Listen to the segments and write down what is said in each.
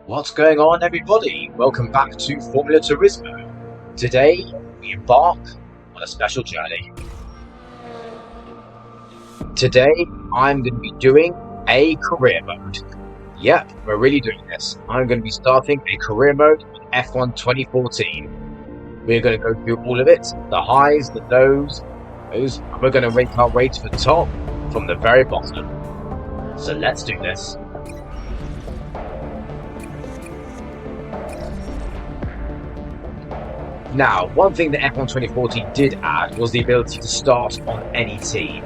What's going on, everybody? Welcome back to Formula Turismo. Today, we embark on a special journey. Today, I'm going to be doing a career mode. Yep, we're really doing this. I'm going to be starting a career mode in F1 2014. We're going to go through all of it, the highs, the lows, and we're going to rate our way to the top from the very bottom. So let's do this. Now, one thing that F1 2014 did add was the ability to start on any team.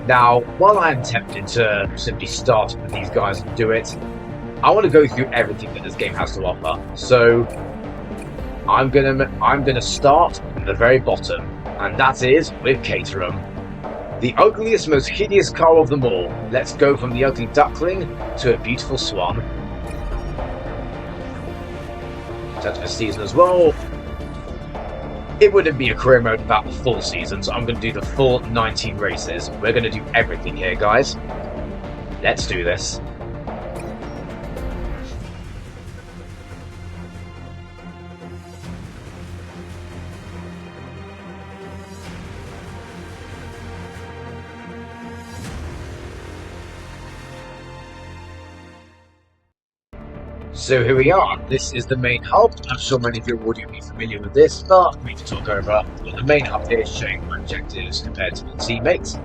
Now, while I am tempted to simply start with these guys and do it, I want to go through everything that this game has to offer. So, I'm gonna start from the very bottom, and that is with Caterham. The ugliest, most hideous car of them all. Let's go from the ugly duckling to a beautiful swan. That's for season as well. It wouldn't be a career mode without the full season, so I'm going to do the full 19 races. We're going to do everything here, guys. Let's do this. So here we are. This is the main hub. I'm sure many of you will already be familiar with this, but for me to talk over. The main hub here is showing my objectives compared to my teammates.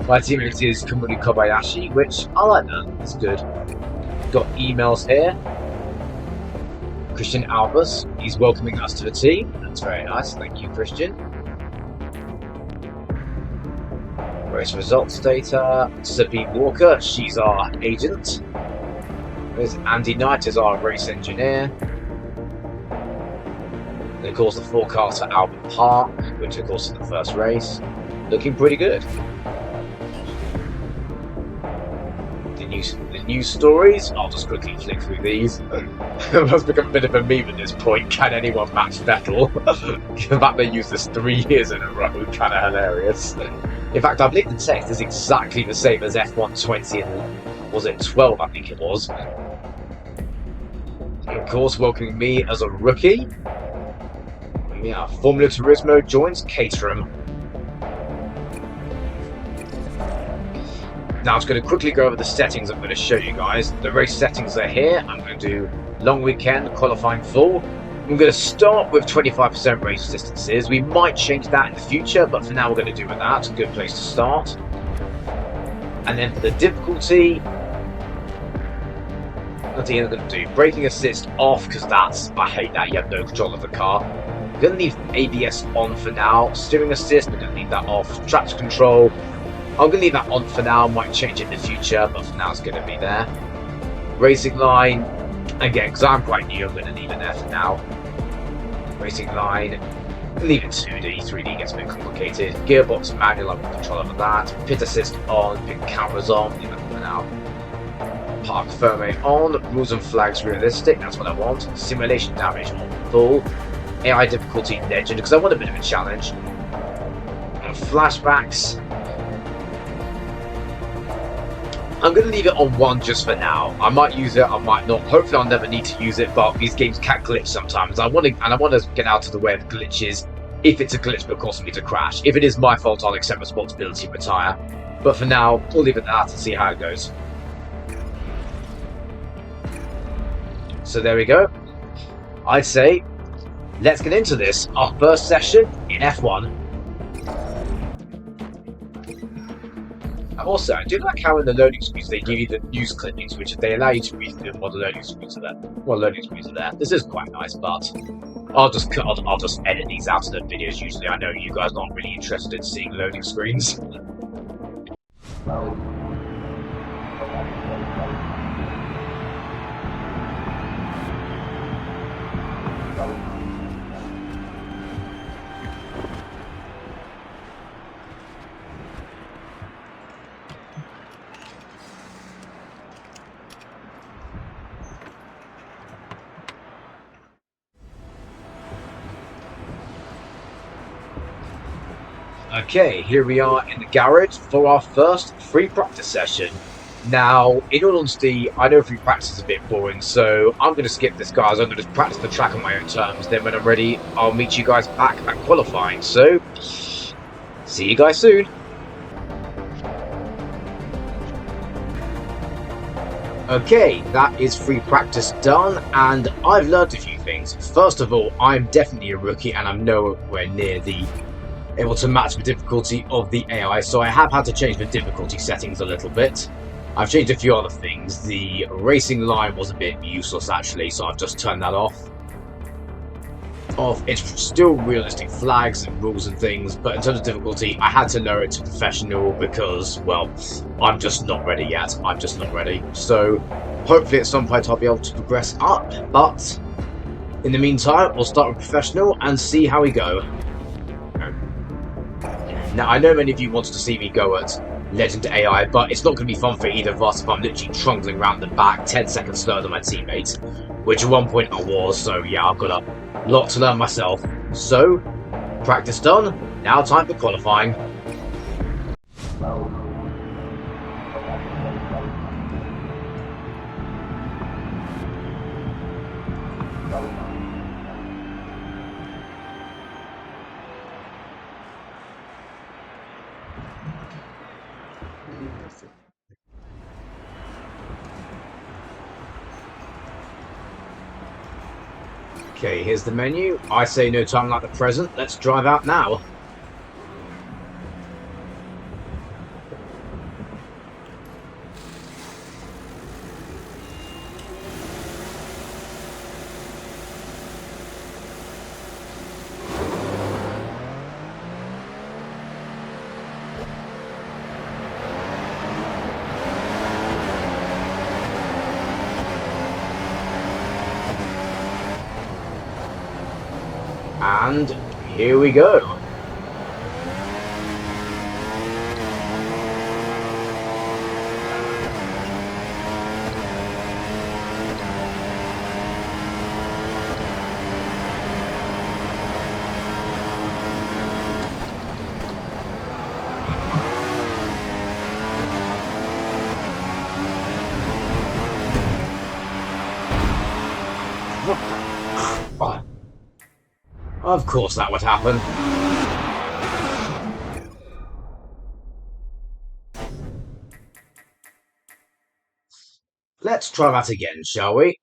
My teammate is Kamuri Kobayashi, which I like that. It's good. Got emails here. Christian Albers, he's welcoming us to the team. That's very nice. Thank you, Christian. Race results data. Sabine Walker, she's our agent. There's Andy Knight as our race engineer. And of course the forecast for Albert Park, which of course is the first race. Looking pretty good. The news stories, I'll just quickly flick through these. It must become a bit of a meme at this point. Can anyone match Vettel? Given that they use this 3 years in a row, kind of hilarious. In fact, I believe the text is exactly the same as F1 20 and was it 12, I think it was. Of course, welcoming me as a rookie. Yeah, Formula Turismo joins Caterham. Now, I'm just going to quickly go over the settings I'm going to show you guys. The race settings are here. I'm going to do long weekend, qualifying full. I'm going to start with 25% race distances. We might change that in the future, but for now we're going to do with that. It's a good place to start. And then for the difficulty, I'm going to do braking assist off because I hate that you have no control of the car. I'm going to leave ABS on for now. Steering assist, I'm going to leave that off. Traction control, I'm going to leave that on for now. Might change it in the future, but for now it's going to be there. Racing line, again, because I'm quite new, I'm going to leave it there for now. Racing line, leave it 2D, 3D gets a bit complicated. Gearbox manual, I've got control over that. Pit assist on, pit cameras on, leave it for now. Park firmware on, rules and flags realistic, that's what I want. Simulation damage on full. AI difficulty legend, because I want a bit of a challenge. And flashbacks, I'm going to leave it on 1 just for now. I might use it, I might not. Hopefully I'll never need to use it, but these games can glitch sometimes. I want to get out of the way of glitches if it's a glitch that causes me to crash. If it is my fault, I'll accept responsibility and retire. But for now, we'll leave it at that and see how it goes. So there we go. I'd say, let's get into this. Our first session in F1. Also, I do like how in the loading screens they give you the news clippings, which they allow you to read through while the loading screens are there. While loading screens are there. This is quite nice, but I'll just edit these out of the videos. Usually, I know you guys aren't really interested in seeing loading screens. Okay, here we are in the garage for our first free practice session. Now, in all honesty, I know free practice is a bit boring, so I'm going to skip this, guys. I'm going to practice the track on my own terms. Then when I'm ready, I'll meet you guys back at qualifying. So, see you guys soon. Okay, that is free practice done, and I've learned a few things. First of all, I'm definitely a rookie, and I'm nowhere near able to match the difficulty of the AI, so I have had to change the difficulty settings a little bit. I've changed a few other things. The racing line was a bit useless actually, so I've just turned that off. It's still realistic flags and rules and things, but in terms of difficulty, I had to lower it to professional because, well, I'm just not ready yet. I'm just not ready. So hopefully at some point I'll be able to progress up, but in the meantime, we'll start with professional and see how we go. Now, I know many of you wanted to see me go at Legend AI, but it's not going to be fun for either of us if I'm literally trundling around the back 10 seconds slower than my teammates, which at one point I was, so yeah, I've got a lot to learn myself. So, practice done, now time for qualifying. Okay, here's the menu. I say no time like the present. Let's drive out now. And here we go. Of course that would happen. Let's try that again, shall we?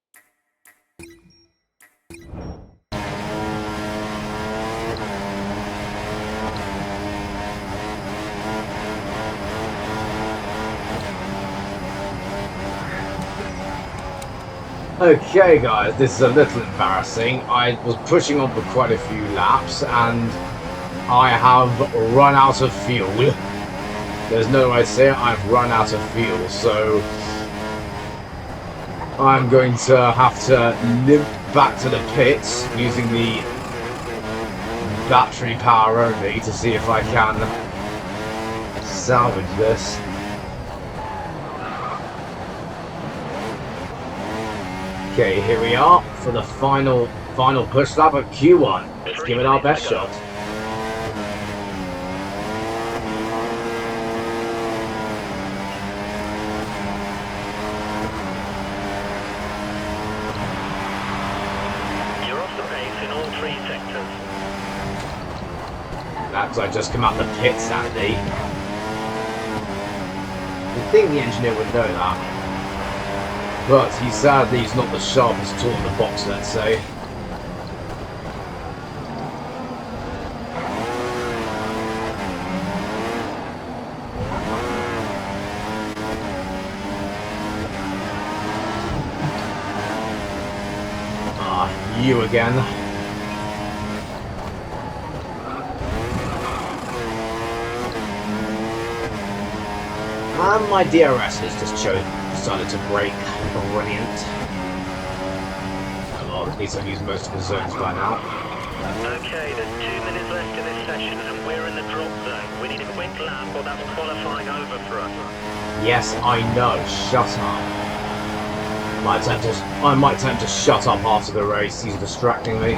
Okay guys, this is a little embarrassing. I was pushing on for quite a few laps and I have run out of fuel. There's no way to say it, I've run out of fuel, so I'm going to have to limp back to the pits using the battery power only to see if I can salvage this. Okay, here we are for the final push lap of Q1. Let's give it our best shot. You're off the pace in all 3 sectors. That's I just come out the pits, Andy. You'd think the engineer would know that. But he's not the sharpest tool in the box, let's say. Ah, you again. And my DRS has just decided to break. Brilliant. Well, at least I've used most of the zones by now. Okay, there's 2 minutes left in this session and we're in the drop zone. We need a quick lap or that's qualifying over for us. Yes, I know. Shut up. I might attempt to shut up after the race. He's distracting me.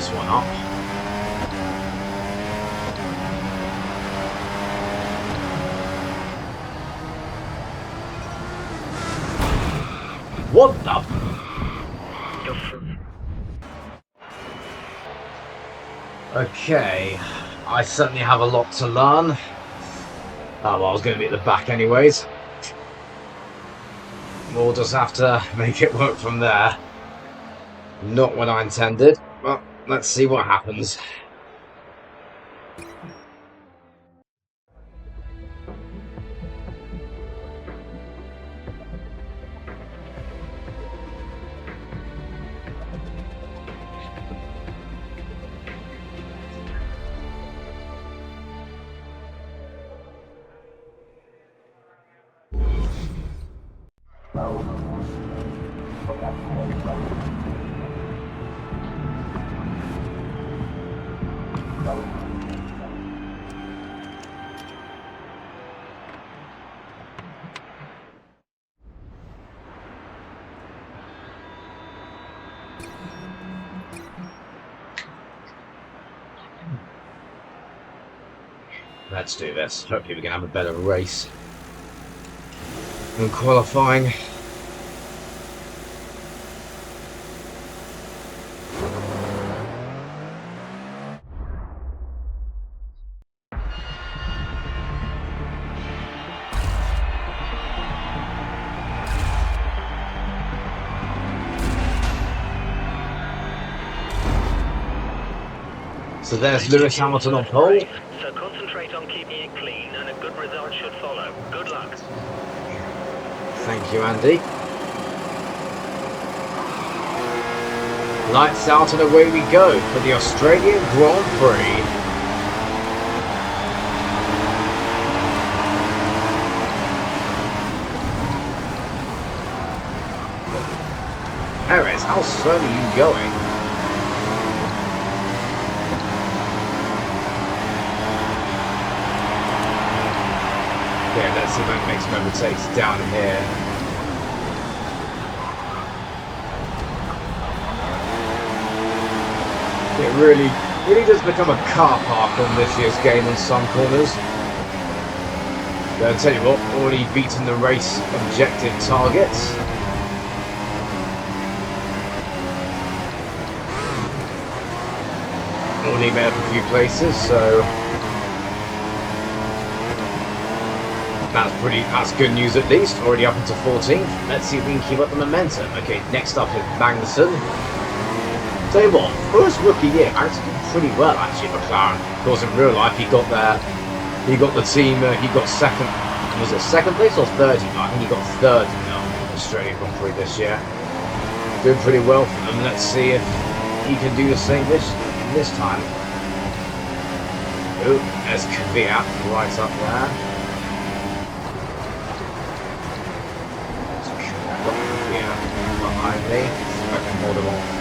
this one up. What the? Okay, I certainly have a lot to learn. Oh, well, I was going to be at the back anyways. We'll just have to make it work from there. Not what I intended, but let's see what happens. Let's do this. Hopefully we can have a better race than qualifying. So there's Lewis Hamilton on pole. So concentrate on keeping it clean and a good result should follow. Good luck. Thank you, Andy. Lights out and away we go for the Australian Grand Prix. Perez, how slow are you going? Okay, let's see if I can make some overtakes down here. It really does become a car park on this year's game on some corners. But I'll tell you what, already beaten the race objective targets. Already made up a few places, so that's good news at least. Already up into 14th. Let's see if we can keep up the momentum. Okay, next up is Magnussen. Tell you what, first rookie year, Magnussen did pretty well actually, McLaren. Of course, in real life, he got the team, he got second. Was it second place or third? I think he got third in the Australian Grand Prix this year. Doing pretty well for them. Let's see if he can do the same this time. Oh, there's Kvyat right up there. Behind me, if I can hold him off.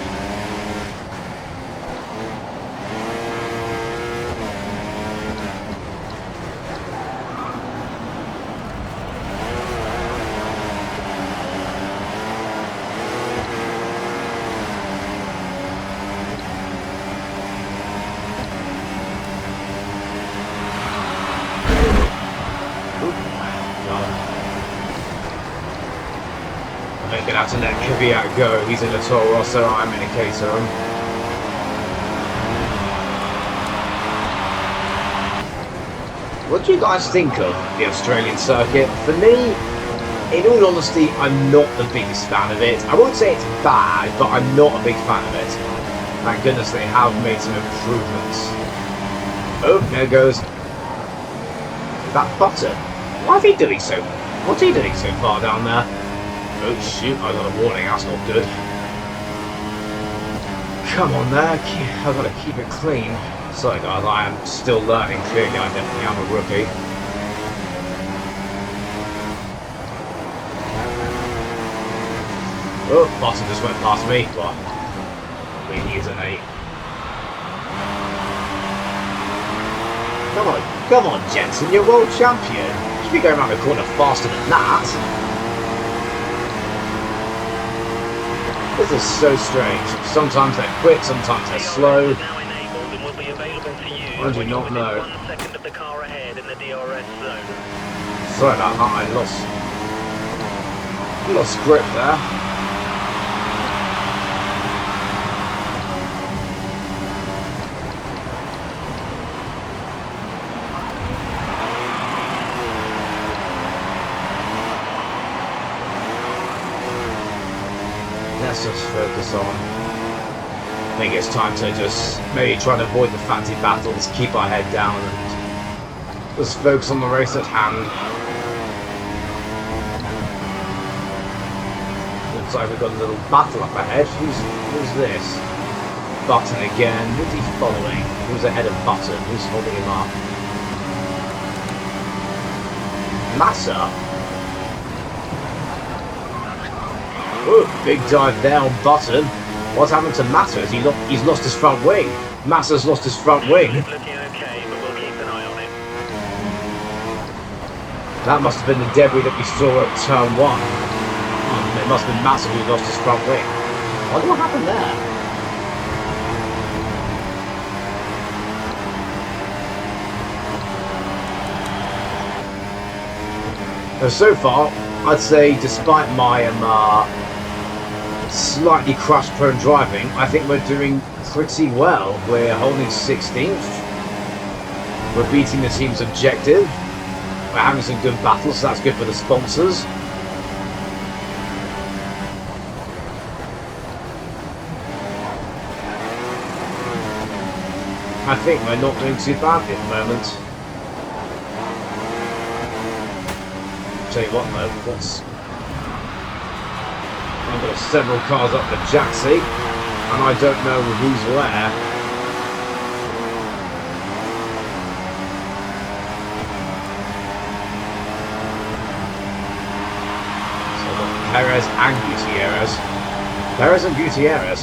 I'm going to have to let Kvyat go. He's in the Toro Rosso, I'm in a Caterham. What do you guys think of the Australian circuit? For me, in all honesty, I'm not the biggest fan of it. I won't say it's bad, but I'm not a big fan of it. Thank goodness they have made some improvements. Oh, there goes that Button. What's he doing so far down there? Oh shoot, I got a warning, that's not good. Come on there, I've got to keep it clean. Sorry guys, I am still learning, clearly I definitely am a rookie. Oh, Bottom just went past me, but he is an 8. Come on Jensen, you're world champion. You should be going around the corner faster than that. This is so strange. Sometimes they're quick, sometimes they're slow. Now enabled and will be available to use I do when not you're know. within 1 second of the car ahead in the DRS zone. Sorry about that, I lost grip there. Let's just focus on. I think it's time to just maybe try to avoid the fancy battles, keep our head down, and just focus on the race at hand. Looks like we've got a little battle up ahead. Who's this? Button again. Who's he following? Who's ahead of Button? Who's holding him up? Massa. Whoa, big dive there on Button. What's happened to Massa? He's lost his front wing. Massa's lost his front wing. It's looking okay, but we'll keep an eye on it. That must have been the debris that we saw at turn 1. It must have been Massa who lost his front wing. I wonder what happened there. So far, I'd say despite my slightly crash-prone driving, I think we're doing pretty well. We're holding 16th. We're beating the team's objective. We're having some good battles, so that's good for the sponsors. I think we're not doing too badly at the moment. Tell you what though, I've got several cars up the Jacksy, and I don't know who's where. So I've got Perez and Gutierrez. Perez and Gutierrez.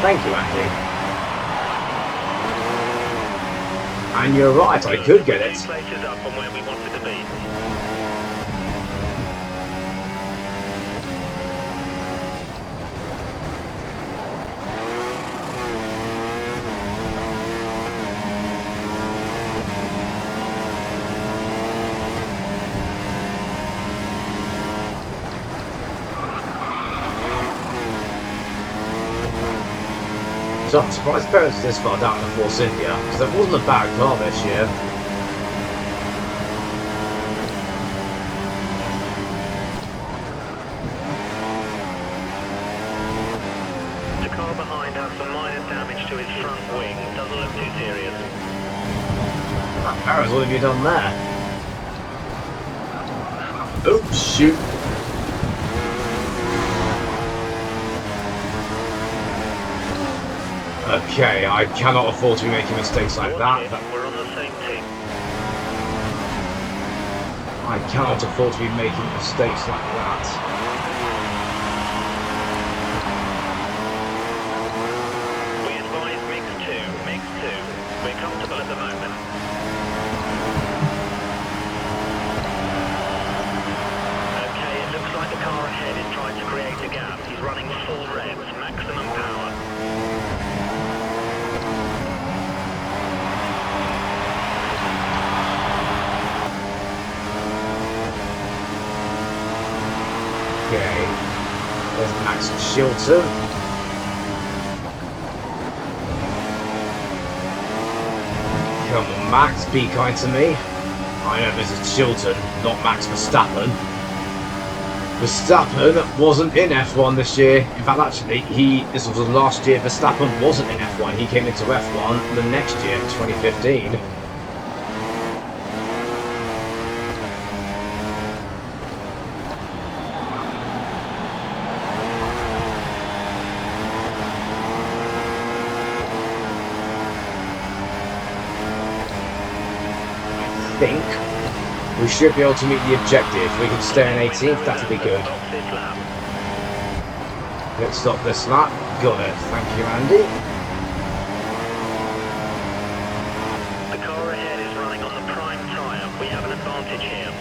Thank you, Andy. And you're right, I could get it. Places up from where we wanted to be. So I'm surprised Perez is this far down in the Force India, because that wasn't a bad car this year. The car behind has some minor damage to his front wing. Doesn't look too serious. Perez, what have you done there? Oops, shoot. Okay, I cannot afford to be making mistakes like that. We're on the same team. I cannot afford to be making mistakes like that. We advise mix 2. We're comfortable at the moment. Okay, it looks like the car ahead is trying to create a gap. He's running full revs, maximum power. Okay, there's Max Chilton. Come on, Max, be kind to me. I know this is Chilton, not Max Verstappen. Verstappen wasn't in F1 this year. In fact, actually, this was last year. Verstappen wasn't in F1. He came into F1 the next year, 2015. We should be able to meet the objective. If we can stay in 18th, that'll be good. Let's stop this lap. Got it. Thank you, Andy. The car ahead is running on the prime tyre. We have an advantage here.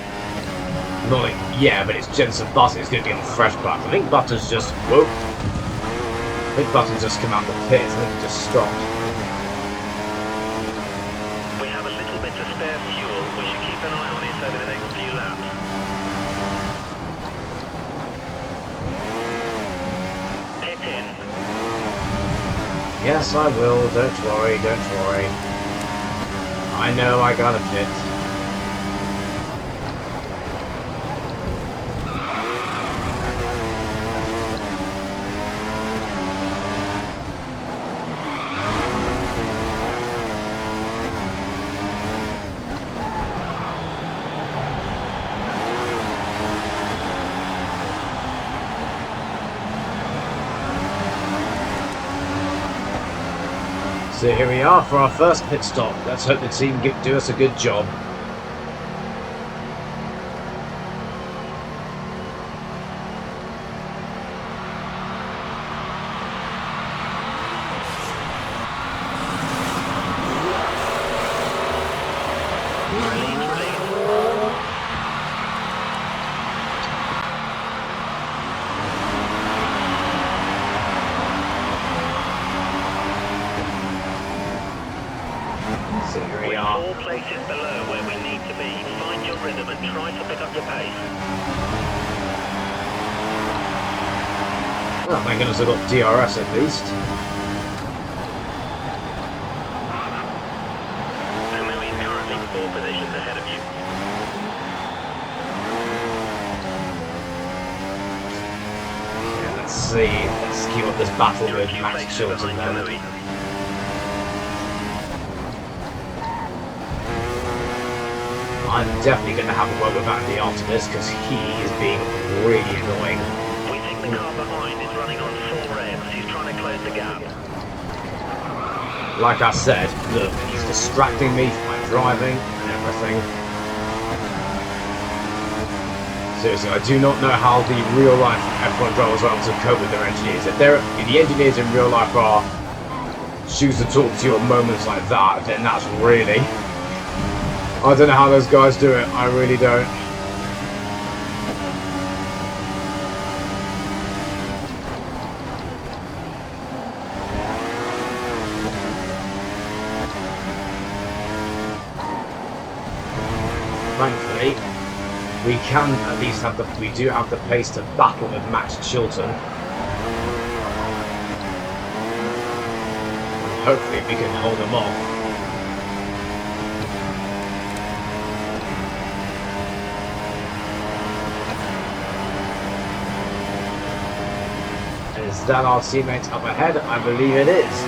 Not like, yeah, but it's Jensen Button. It's going to be on fresh Button. I think Button's just... Whoa. I think Button's just come out the pits. I think he just stopped. We have a little bit of spare fuel. We should keep an eye on it over the next few laps. Pit in. Yes, I will. Don't worry, don't worry. I know I got a pit. So here we are for our first pit stop. Let's hope the team do us a good job. So here we are. 4 places below where we need to be. Find your rhythm and try to pick up your pace. Well, thank goodness I got DRS at least. And now he's currently 4 positions ahead of you. Yeah, let's see. Let's keep up this battle with Max Chilton then. I'm definitely going to have a word with Andy after this because he is being really annoying. We think the car behind is running on 4 revs. He's trying to close the gap. Like I said, look, he's distracting me from my driving and everything. Seriously, I do not know how the real life F1 drivers are able to cope with their engineers. If the engineers in real life are choose to talk to you at moments like that, then that's really... I don't know how those guys do it, I really don't. Thankfully, we can at least have we do have the pace to battle with Max Chilton. And hopefully we can hold him off. Is that our teammate up ahead? I believe it is.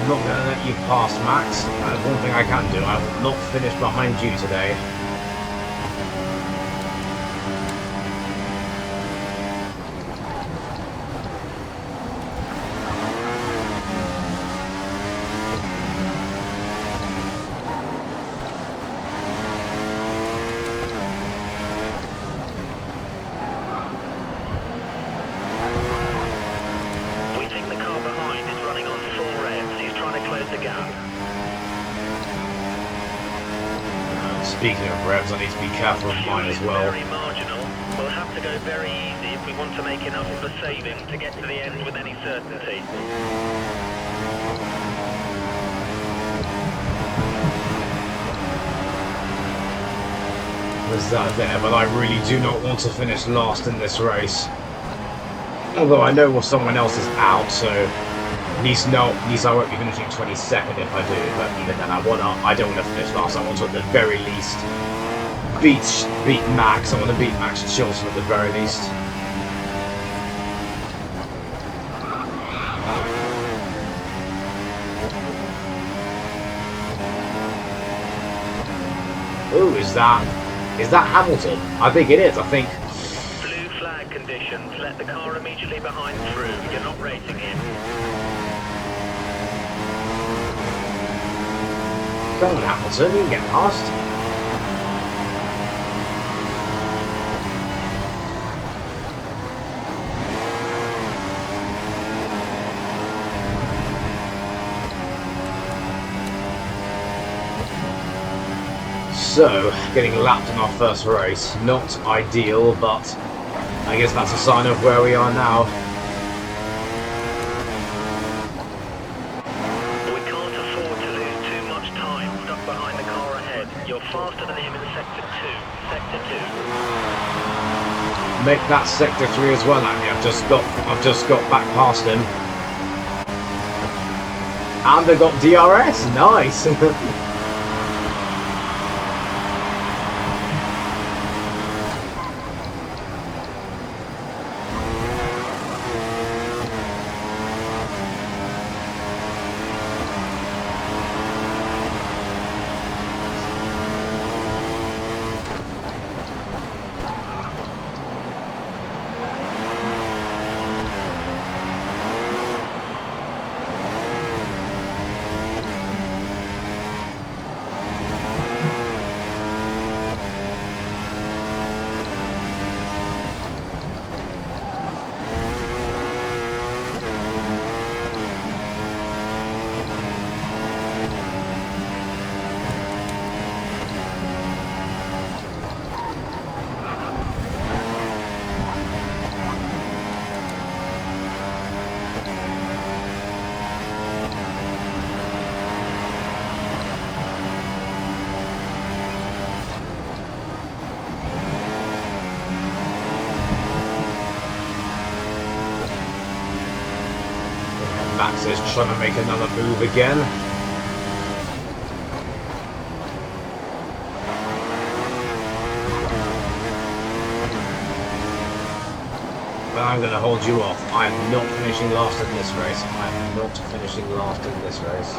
I'm not going to let you pass, Max. That's one thing I can do. I will not finish behind you today. Speaking of revs, I need to be careful of mine as well. Very marginal. We'll have to go very easy if we want to make enough of a saving to get to the end with any certainty. There's that there, but I really do not want to finish last in this race. Although I know someone else is out, so at least I won't be finishing 22nd if I do. But even then, I don't want to finish last. I want to at the very least beat Max. I want to beat Max and Chilton at the very least. Ooh, is that Hamilton? I think it is. I think. Blue flag conditions. Let the car immediately behind through. You're not racing him. Come on, Hamilton, you can get past. So, getting lapped in our first race. Not ideal, but I guess that's a sign of where we are now. We can't afford to lose too much time stuck behind the car ahead. You're faster than him in Sector 2. Sector 2. Make that Sector 3 as well, Andy. I've just got back past him. And I got DRS. Nice. Max is trying to make another move again. But I'm going to hold you off. I am not finishing last in this race. I am not finishing last in this race.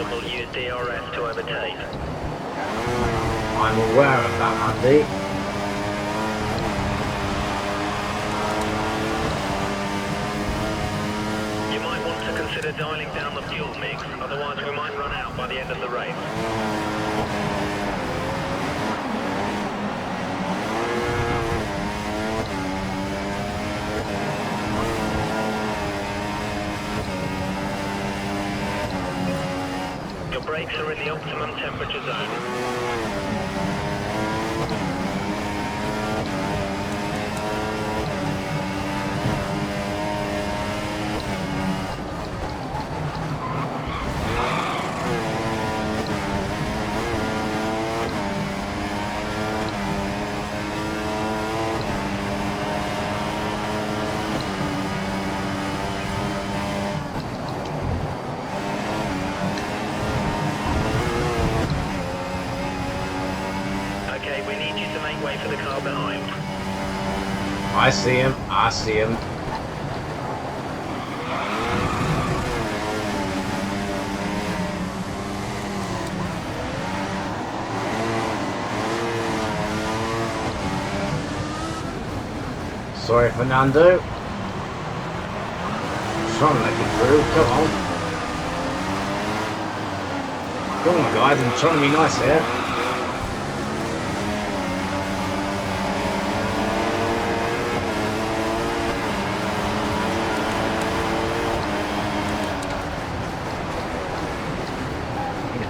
We'll use DRS to overtake. I'm aware of that, Andy. You might want to consider dialing down the fuel mix, otherwise we might run out by the end of the race. Brakes are in the optimum temperature zone. Okay, we need you to make way for the car behind. I see him. I see him. Sorry, Fernando. I'm trying to let you through. Come on. Come on, guys. I'm trying to be nice here.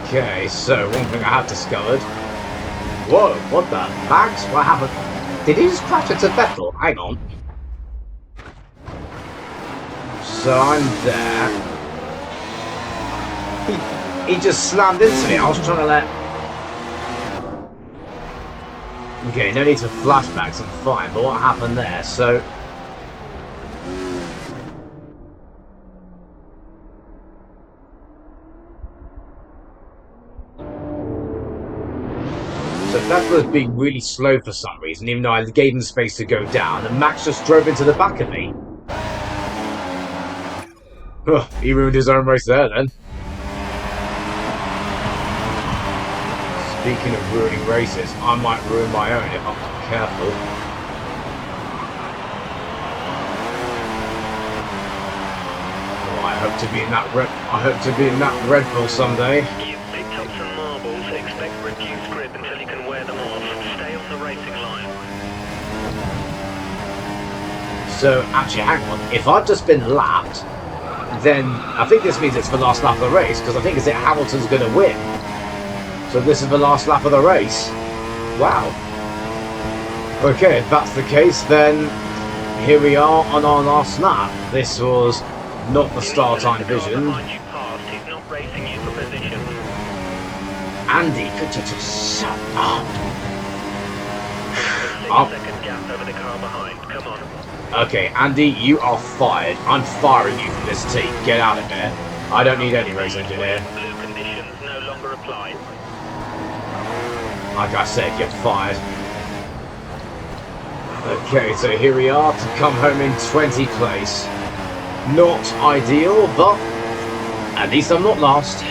Okay, so one thing I have discovered. Whoa, what the? Max? What happened? Did he just crash into Vettel? Hang on. So I'm there. He just slammed into me. I was trying to let... Okay, no need for flashbacks, I'm fine. But what happened there? So Vettel was being really slow for some reason, even though I gave him space to go down, and Max just drove into the back of me. Oh, he ruined his own race there then. Speaking of ruining races, I might ruin my own if I'm not careful. Oh, I hope to be in that Red Bull someday. You've picked up some marbles. Expect reduced grip until you can wear them off. Stay on the racing line. So actually, hang on. If I've just been lapped, then I think this means it's the last lap of the race, because I think it's Hamilton's going to win. So this is the last lap of the race. Wow. Okay, if that's the case, then here we are on our last lap. This was not the start I envisioned. Andy, could you just shut up? Okay, Andy, you are fired. I'm firing you from this team. Get out of there. I don't need any race engineer. Blue conditions no longer apply. Like I said, you're fired. Okay, so here we are to come home in 20th place. Not ideal, but at least I'm not last.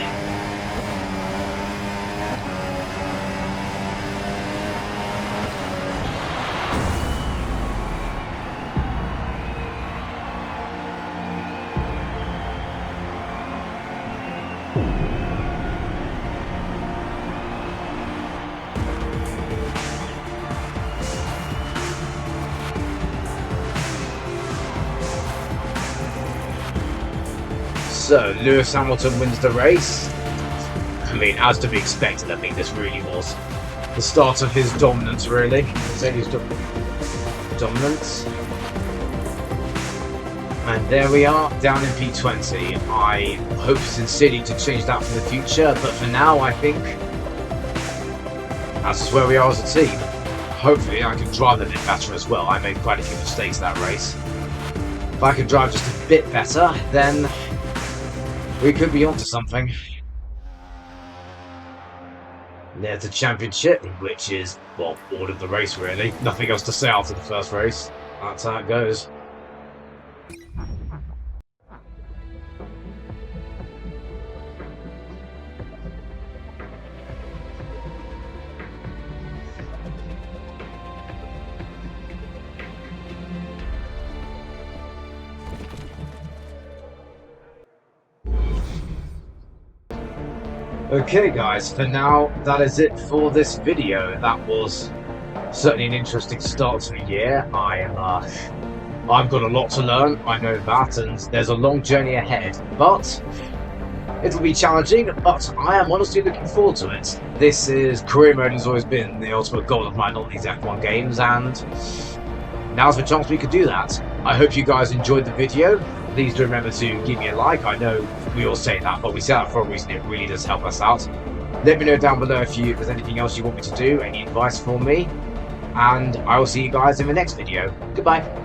So, Lewis Hamilton wins the race. I mean, as to be expected, I think this really was the start of his dominance, really. Mercedes dominance. And there we are, down in P20. I hope sincerely to change that for the future, but for now, I think that's where we are as a team. Hopefully, I can drive a bit better as well. I made quite a few mistakes that race. If I could drive just a bit better, then we could be onto something. There's the championship, which is, well, all of the race really. Nothing else to say after the first race. That's how it goes. Okay guys, for now that is it for this video. That was certainly an interesting start to the year. I've got a lot to learn, I know that, and there's a long journey ahead, but it'll be challenging, but I am honestly looking forward to it. This is career mode, has always been the ultimate goal of mine on these F1 games, and now's the chance we could do that. I hope you guys enjoyed the video. Please do remember to give me a like. I know we all say that, but we say that for a reason. It really does help us out. Let me know down below if there's anything else you want me to do, any advice for me, and I will see you guys in the next video. Goodbye.